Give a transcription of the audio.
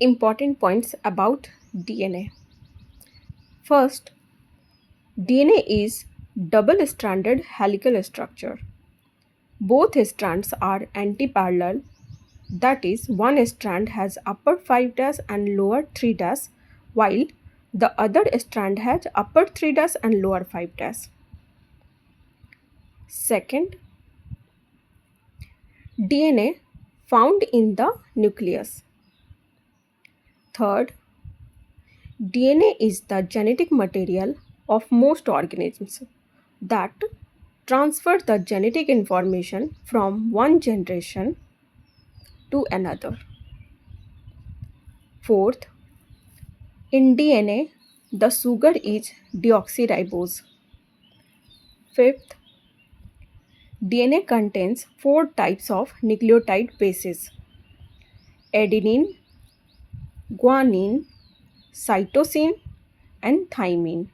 Important points about DNA. First, DNA is double-stranded helical structure. Both strands are antiparallel, that is, one strand has upper 5' and lower 3', while the other strand has upper 3' and lower 5'. Second, DNA found in the nucleus. Third, DNA is the genetic material of most organisms that transfer the genetic information from one generation to another. Fourth, in DNA, the sugar is deoxyribose. Fifth, DNA contains four types of nucleotide bases: adenine, guanine, cytosine, and thymine.